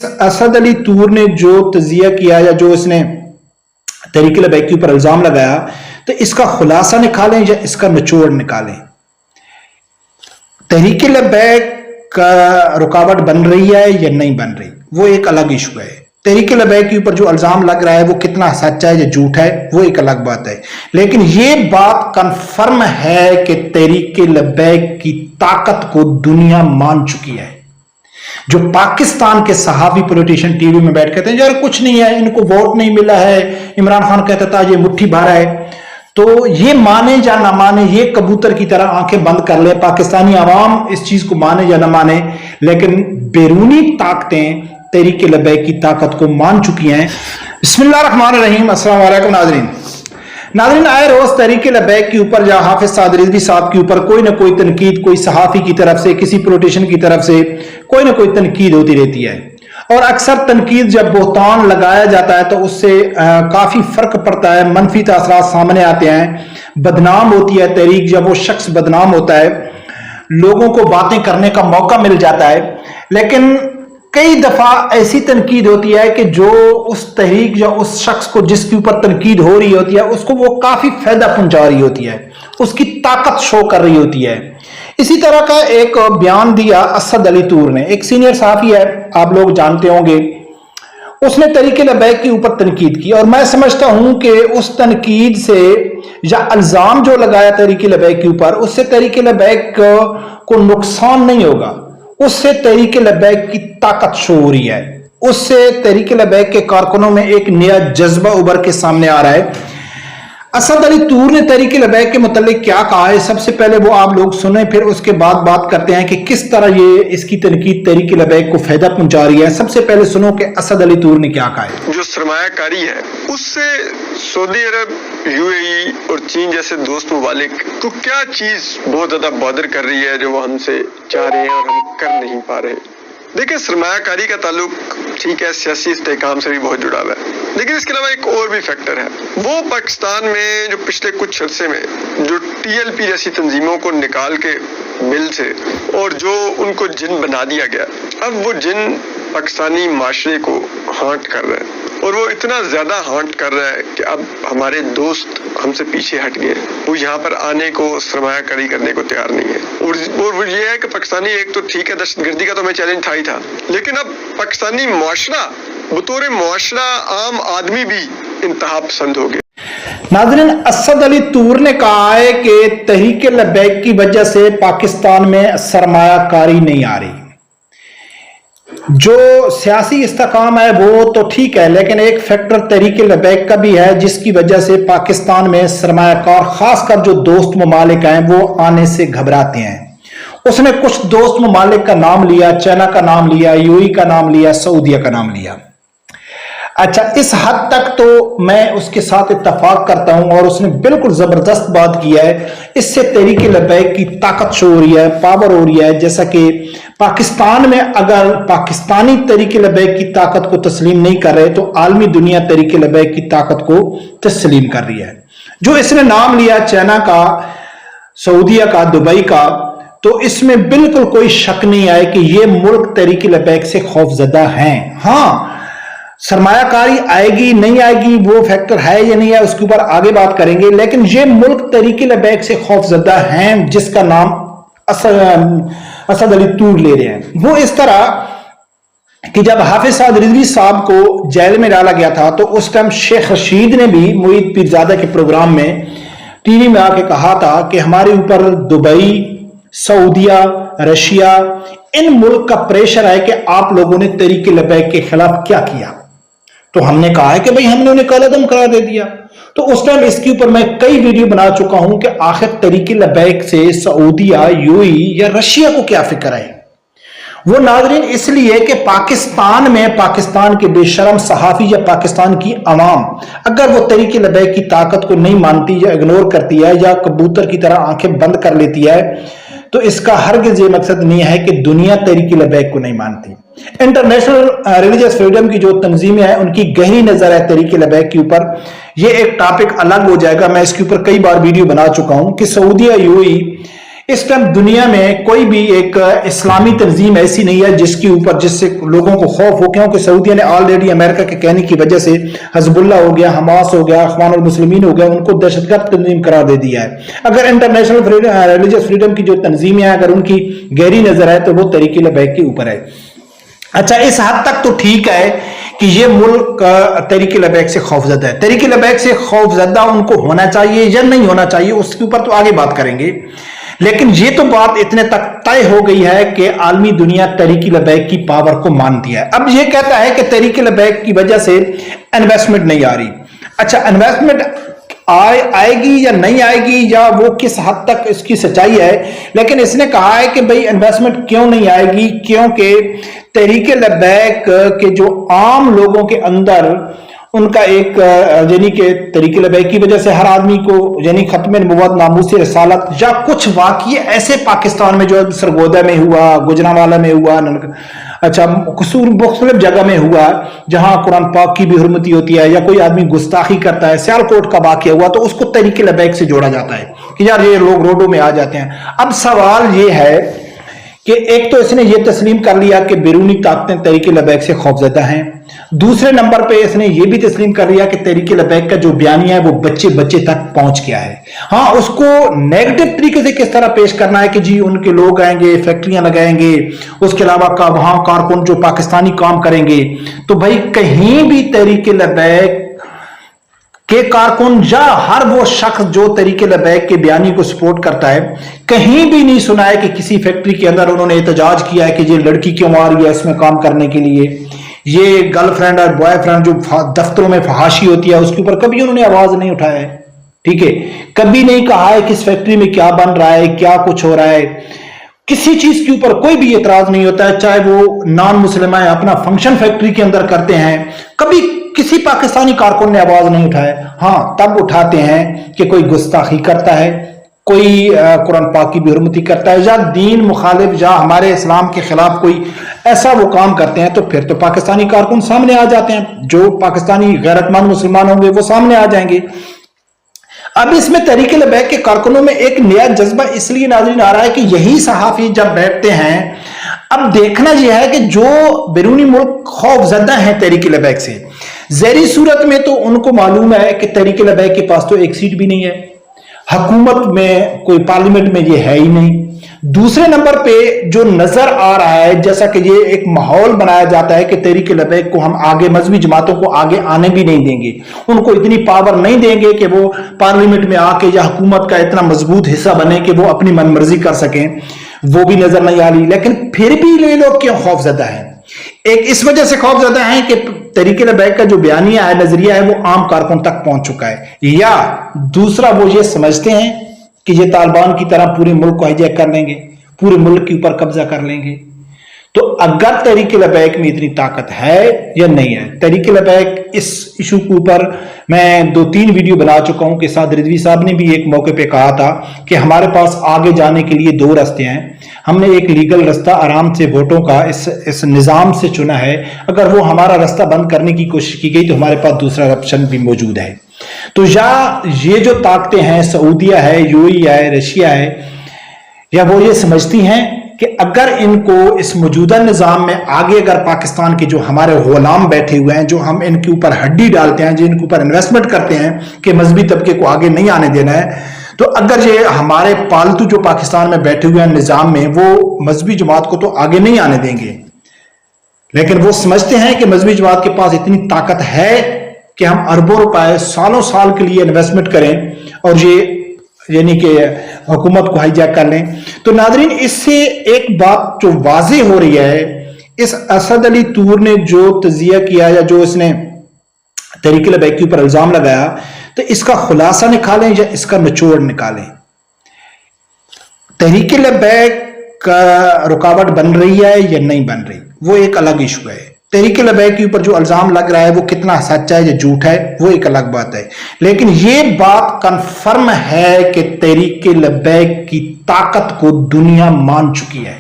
اسد علی طور نے جو تجزیہ کیا یا جو اس نے تحریک لبیک کے اوپر الزام لگایا، تو اس کا خلاصہ نکالیں یا اس کا نچوڑ نکالیں؟ تحریک لبیک کا رکاوٹ بن رہی ہے یا نہیں بن رہی، وہ ایک الگ ایشو ہے۔ تحریک لبیک کے اوپر جو الزام لگ رہا ہے وہ کتنا سچ ہے یا جھوٹ ہے، وہ ایک الگ بات ہے، لیکن یہ بات کنفرم ہے کہ تحریک لبیک کی طاقت کو دنیا مان چکی ہے۔ جو پاکستان کے صحافی پولیٹیشین ٹی وی میں بیٹھ کہتے ہیں یار کچھ نہیں ہے، ان کو ووٹ نہیں ملا ہے، عمران خان کہتا تھا یہ مٹھی بھر ہے، تو یہ مانے یا نہ مانے، یہ کبوتر کی طرح آنکھیں بند کر لے، پاکستانی عوام اس چیز کو مانے یا نہ مانے، لیکن بیرونی طاقتیں تحریک لبیک کی طاقت کو مان چکی ہیں۔ بسم اللہ الرحمن الرحیم۔ السلام علیکم ناظرین، آئے روز تحریک لبیک کے اوپر یا حافظ سعد رضوی صاحب کے اوپر کوئی نہ کوئی تنقید، کوئی صحافی کی طرف سے، کسی پولیٹیشین کی طرف سے کوئی نہ کوئی تنقید ہوتی رہتی ہے، اور اکثر تنقید جب بہتان لگایا جاتا ہے تو اس سے کافی فرق پڑتا ہے، منفی تاثرات سامنے آتے ہیں، بدنام ہوتی ہے تحریک۔ جب وہ شخص بدنام ہوتا ہے لوگوں کو باتیں کرنے کا موقع مل جاتا ہے، لیکن کئی دفعہ ایسی تنقید ہوتی ہے کہ جو اس تحریک یا اس شخص کو جس کے اوپر تنقید ہو رہی ہوتی ہے اس کو وہ کافی فائدہ پہنچا رہی ہوتی ہے، اس کی طاقت شو کر رہی ہوتی ہے۔ اسی طرح کا ایک بیان دیا اسد علی طور نے، ایک سینئر صحافی ہے، آپ لوگ جانتے ہوں گے، اس نے تحریک لبیک کے اوپر تنقید کی، اور میں سمجھتا ہوں کہ اس تنقید سے یا الزام جو لگایا تحریک لبیک کے اوپر، اس سے تحریک لبیک کو نقصان نہیں ہوگا، اس سے تحریک لبیک کی طاقت شو ہو رہی ہے، اس سے تحریک لبیک کے کارکنوں میں ایک نیا جذبہ ابھر کے سامنے آ رہا ہے۔ اسد علی طور نے تحریک لبیک کے متعلق کیا کہا ہے، سب سے پہلے وہ آپ لوگ سنیں، پھر اس کے بعد بات کرتے ہیں کہ کس طرح یہ اس کی تنقید تحریک لبیک کو فائدہ پہنچا رہی ہے۔ سب سے پہلے سنو کہ اسد علی طور نے کیا کہا ہے۔ جو سرمایہ کاری ہے اس سے سعودی عرب، یو اے ای اور چین جیسے دوست ممالک کو کیا چیز بہت زیادہ بادر کر رہی ہے جو وہ ہم سے چاہ رہے ہیں اور ہم کر نہیں پا رہے۔ دیکھیں، سرمایہ کاری کا تعلق ٹھیک ہے سیاسی استحکام سے بھی بہت جڑا ہوا ہے، لیکن اس کے علاوہ ایک اور بھی فیکٹر ہے، وہ پاکستان میں جو پچھلے کچھ عرصے میں جو ٹی ایل پی جیسی تنظیموں کو نکال کے مل سے اور جو ان کو جن بنا دیا گیا، اب وہ جن پاکستانی معاشرے کو ہانٹ کر رہے ہیں، اور وہ اتنا زیادہ ہانٹ کر رہا ہے کہ اب ہمارے دوست ہم سے پیچھے ہٹ گئے، وہ یہاں پر آنے کو، سرمایہ کاری کرنے کو تیار نہیں ہے۔ اور یہ ہے کہ پاکستانی ایک تو ٹھیک ہے دہشت گردی کا تو ہمیں چیلنج تھا ہی تھا، لیکن اب پاکستانی معاشرہ بطور معاشرہ عام آدمی بھی انتہا پسند ہو گئے۔ ناظرین، اسد علی طور نے کہا ہے کہ تحریک لبیک کی وجہ سے پاکستان میں سرمایہ کاری نہیں آ رہی۔ جو سیاسی استحکام ہے وہ تو ٹھیک ہے، لیکن ایک فیکٹر تحریک لبیک کا بھی ہے جس کی وجہ سے پاکستان میں سرمایہ کار، خاص کر جو دوست ممالک ہیں، وہ آنے سے گھبراتے ہیں۔ اس نے کچھ دوست ممالک کا نام لیا، چائنا کا نام لیا، یو اے ای کا نام لیا، سعودیہ کا نام لیا۔ اچھا، اس حد تک تو میں اس کے ساتھ اتفاق کرتا ہوں، اور اس نے بالکل زبردست بات کی ہے۔ اس سے تحریک لبیک کی طاقت شو ہو رہی ہے، پاور ہو رہی ہے، جیسا کہ پاکستان میں اگر پاکستانی تحریک لبیک کی طاقت کو تسلیم نہیں کر رہے تو عالمی دنیا تحریک لبیک کی طاقت کو تسلیم کر رہی ہے۔ جو اس نے نام لیا چائنا کا، سعودیہ کا، دبئی کا، تو اس میں بالکل کوئی شک نہیں آئے کہ یہ ملک تحریک لبیک سے خوفزدہ ہیں۔ ہاں، سرمایہ کاری آئے گی نہیں آئے گی وہ فیکٹر ہے یا نہیں ہے، اس کے اوپر آگے بات کریں گے، لیکن یہ ملک تحریک لبیک سے خوفزدہ ہیں، جس کا نام اسد علی طور لے رہے ہیں۔ وہ اس طرح کہ جب حافظ سعد رضوی صاحب کو جیل میں ڈالا گیا تھا تو اس ٹائم شیخ رشید نے بھی معید پیرزادہ کے پروگرام میں ٹی وی میں آ کے کہا تھا کہ ہمارے اوپر دبئی، سعودیہ، رشیا، ان ملک کا پریشر ہے کہ آپ لوگوں نے تحریک لبیک کے خلاف کیا کیا، تو ہم نے کہا ہے کہ بھئی ہم نے انہیں کالا دم قرار دے دیا۔ تو اس ٹائم اس کے اوپر میں کئی ویڈیو بنا چکا ہوں کہ آخر تحریک لبیک سے سعودیہ، یو اے ای یا رشیا کو کیا فکر ہے۔ وہ ناظرین اس لیے کہ پاکستان میں پاکستان کے بے شرم صحافی یا پاکستان کی عوام اگر وہ تحریک لبیک کی طاقت کو نہیں مانتی یا اگنور کرتی ہے یا کبوتر کی طرح آنکھیں بند کر لیتی ہے، تو اس کا ہرگز یہ مقصد نہیں ہے کہ دنیا تحریک لبیک کو نہیں مانتی۔ انٹرنیشنل ریلیجس فریڈم کی جو تنظیمیں ہیں ان کی گہری نظر ہے تحریک لبیک کے اوپر۔ یہ ایک ٹاپک الگ ہو جائے گا، میں اس کے اوپر کئی بار ویڈیو بنا چکا ہوں کہ سعودیہ، یو اے ای इस टाइम दुनिया में कोई भी एक इस्लामी तंजीम ऐसी नहीं है जिससे लोगों को खौफ हो, क्योंकि सऊदीया ने ऑलरेडी अमेरिका के कहने की वजह से हिजबुल्लाह हो गया, हमास हो गया, इख्वानुल मुस्लिमीन हो गया, उनको दहशतगर्द तंजीम करार दे दिया है। अगर इंटरनेशनल रिलीजियस फ्रीडम की जो तंजीमें हैं अगर उनकी गहरी नजर है तो वो तहरीक लबैक के ऊपर है। अच्छा, इस हद तक तो ठीक है कि ये मुल्क तहरीक लबैक से खौफजदा है। तहरीक लबैक से खौफजदा उनको होना चाहिए या नहीं होना चाहिए उसके ऊपर तो आगे बात करेंगे, लेकिन ये तो बात इतने तक तय हो गई है कि आलमी दुनिया तहरीक लबैक की पावर को मानती है। अब ये कहता है कि तहरीक लबैक की वजह से इन्वेस्टमेंट नहीं आ रही। अच्छा, इन्वेस्टमेंट आएगी या नहीं आएगी या वो किस हद तक इसकी सच्चाई है, लेकिन इसने कहा है कि भाई इन्वेस्टमेंट क्यों नहीं आएगी, क्योंकि तहरीक लबैक के जो आम लोगों के अंदर उनका एक यानी कि तहरीक लबैक की वजह से हर आदमी को यानी खत्म नबुव्वत, नामूस रसालत या कुछ वाक़ये ऐसे पाकिस्तान में जो सरगोदा में हुआ, गुजरांवाला में हुआ, अच्छा कसूर मुख्तलिफ जगह में हुआ जहां कुरान पाक की भी हुर्मती होती है या कोई आदमी गुस्ताखी करता है, सियालकोट का वाक़या हुआ तो उसको तहरीक लबैक से जोड़ा जाता है कि यार ये लोग रोडों में आ जाते हैं। अब सवाल ये है कि एक तो इसने ये तस्लीम कर लिया कि बैरूनी ताकतें तहरीक लबैक से खौफजदा हैं, दूसरे नंबर पे इसने ये भी तस्लीम कर लिया कि तहरीक लबैक का जो बयानिया है वो बच्चे बच्चे तक पहुंच गया है। हाँ, उसको नेगेटिव तरीके से किस तरह पेश करना है कि जी उनके लोग आएंगे, फैक्ट्रियां लगाएंगे, उसके अलावा का वहां कारकुन जो पाकिस्तानी काम करेंगे, तो भाई कहीं भी तहरीक लबैक के कारकुन या हर वो शख्स जो तहरीक लबैक के बयानी को सपोर्ट करता है कहीं भी नहीं सुना है कि किसी फैक्ट्री के अंदर उन्होंने एहतजाज किया है कि ये लड़की क्यों आ रही है इसमें काम करने के लिए, ये गर्लफ्रेंड और बॉयफ्रेंड जो दफ्तरों में फहाशी होती है उसके ऊपर कभी उन्होंने आवाज नहीं उठाया है। ठीक है, कभी नहीं कहा है कि इस फैक्ट्री में क्या बन रहा है, क्या कुछ हो रहा है, किसी चीज के ऊपर कोई भी एतराज नहीं होता है, चाहे वो नॉन मुस्लिम अपना फंक्शन फैक्ट्री के अंदर करते हैं, कभी किसी पाकिस्तानी कारकुन ने आवाज नहीं उठाया। हाँ, तब उठाते हैं कि कोई गुस्ताखी करता है, कोई कुरान पाक की बेहुरमती करता है या दीन मुखालिफ या हमारे इस्लाम के खिलाफ कोई ऐसा वो काम करते हैं तो फिर तो पाकिस्तानी कारकुन सामने आ जाते हैं, जो पाकिस्तानी गैरतमंद मुसलमान होंगे वो सामने आ जाएंगे। अब इसमें तहरीक लबैक के कारकुनों में एक नया जज्बा इसलिए नाज़रीन आ रहा है कि यही सहाफी जब बैठते हैं, अब देखना यह है कि जो बैरूनी मुल्क खौफजदा है तहरीक लबैक से, ज़हरी सूरत में तो उनको मालूम है कि तहरीक लबैक के पास तो एक सीट भी नहीं है, हुकूमत में कोई पार्लियामेंट में ये है ही नहीं। दूसरे नंबर पे जो नजर आ रहा है जैसा कि ये एक माहौल बनाया जाता है कि तहरीक लबैक को हम आगे मजहबी जमातों को आगे आने भी नहीं देंगे, उनको इतनी पावर नहीं देंगे कि वो पार्लियामेंट में आके या हुकूमत का इतना मजबूत हिस्सा बने कि वो अपनी मनमर्जी कर सकें, वो भी नजर नहीं आ रही। लेकिन फिर भी ये लोग क्यों खौफजदा है? एक इस वजह से खौफजदा है कि तहरीक लबैक का जो बयानिया है, नजरिया है, वो आम कारकुन तक पहुंच चुका है, या दूसरा वो ये समझते हैं कि ये तालिबान की तरह पूरे मुल्क को हाईजैक कर लेंगे, पूरे मुल्क के ऊपर कब्जा कर लेंगे। तो अगर तहरीक लबैक में इतनी ताकत है या नहीं है, तहरीक लबैक इस इशू के ऊपर मैं 2-3 वीडियो बना चुका हूं कि साद रिजवी साहब ने भी एक मौके पे कहा था कि हमारे पास आगे जाने के लिए 2 रास्ते हैं, हमने एक लीगल रास्ता आराम से वोटों का इस निज़ाम से चुना है, अगर वो हमारा रास्ता बंद करने की कोशिश की गई तो हमारे पास दूसरा ऑप्शन भी मौजूद है। तो या ये जो ताकतें हैं, सऊदीया है, यूएई है, रशिया है, या वो ये समझती हैं कि अगर इनको इस मौजूदा निज़ाम में आगे अगर पाकिस्तान के जो हमारे गुलाम बैठे हुए हैं, जो हम इनके ऊपर हड्डी डालते हैं, जो इनके ऊपर इन्वेस्टमेंट करते हैं कि मजहबी तबके को आगे नहीं आने देना है, तो अगर ये हमारे पालतू जो पाकिस्तान में बैठे हुए हैं निज़ाम में, वो मजहबी जमात को तो आगे नहीं आने देंगे, लेकिन वो समझते हैं कि मजहबी जमात के पास इतनी ताकत है कि हम अरबों रुपए सालों साल के लिए इन्वेस्टमेंट करें और ये यानी कि हुकूमत को हाईजैक कर लें। तो नादरीन, इससे एक बात जो वाज़े हो रही है, इस असद अली तूर ने जो तजिया किया या जो इसने तहरीक लबैक के ऊपर इल्जाम लगाया, तो इसका खुलासा निकालें या इसका निचोड़ निकालें। तहरीक लबैक का रुकावट बन रही है या नहीं बन रही, वो एक अलग इशू है। तहरीक लबैक के ऊपर जो इल्जाम लग रहा है वो कितना सच्चा है या झूठ है, वो एक अलग बात है, लेकिन ये बात कंफर्म है कि तहरीक लबैक की ताकत को दुनिया मान चुकी है।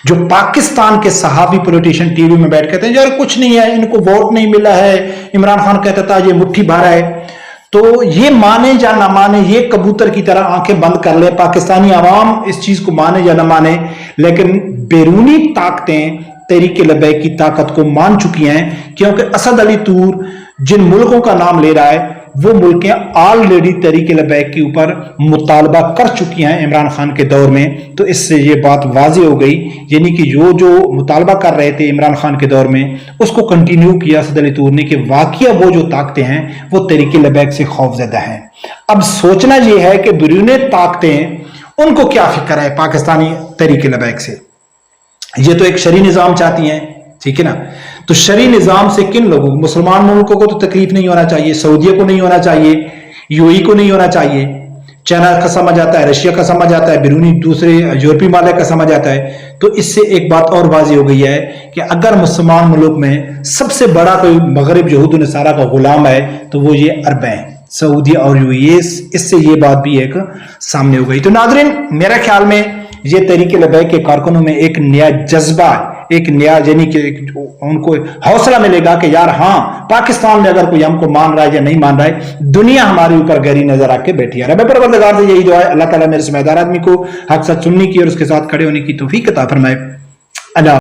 जो पाकिस्तान के सहाफी पॉलिटिशियन टीवी में बैठ कहते हैं यार कुछ नहीं है, इनको वोट नहीं मिला है, इमरान खान कहता था ये मुट्ठी भर है, तो ये माने या ना माने, ये कबूतर की तरह आंखें बंद कर ले, पाकिस्तानी आवाम इस चीज को माने या ना माने, लेकिन बैरूनी ताकतें तहरीक लबैक की ताकत को मान चुकी हैं, क्योंकि असद अली तूर जिन मुल्कों का नाम ले रहा है वो मुल्कें ऑलरेडी तहरीक लबैक के ऊपर मुतालबा कर चुकी हैं इमरान खान के दौर में। तो इससे ये बात वाज़ेह हो गई, यानी कि जो मुतालबा कर रहे थे इमरान खान के दौर में उसको कंटिन्यू किया असद अली तूर ने, कि वाकया वो जो ताकतें हैं वो तहरीक लबैक से खौफजदा हैं। अब सोचना ये है कि बैरूनी ताकतें उनको क्या फिक्र है पाकिस्तानी तहरीक लबैक से। ये तो एक शरी निज़ाम चाहती हैं, ठीक है ना। तो शरी निज़ाम से किन लोगों को, मुसलमान मुल्कों को तो तकलीफ नहीं होना चाहिए, सऊदीया को नहीं होना चाहिए, यूएई को नहीं होना चाहिए, चाइना का समझ आता है, रशिया का समझ आता है, बैरूनी दूसरे यूरोपीय मालिक का समझ आता है। तो इससे एक बात और वाज़ेह हो गई है कि अगर मुसलमान मुल्क में सबसे बड़ा कोई मगरिब यहूद नसारा का गुलाम है तो वो ये अरब है, सऊदी और यूएई। इससे ये बात भी एक सामने हो गई। तो नाज़रीन, मेरे ख्याल में ये तहरीक लबैक के कारकुनों में एक नया जज्बा, एक नया, यानी कि उनको हौसला मिलेगा कि यार हाँ, पाकिस्तान में अगर कोई हमको मान रहा है या नहीं मान रहा है, दुनिया हमारे ऊपर गहरी नजर आके बैठी है। रब परवरदिगार से यही दुआ है, अल्लाह ताला मेरे समझदार आदमी को हक सच सुनने की और उसके साथ खड़े होने की तौफीक अता फरमाए।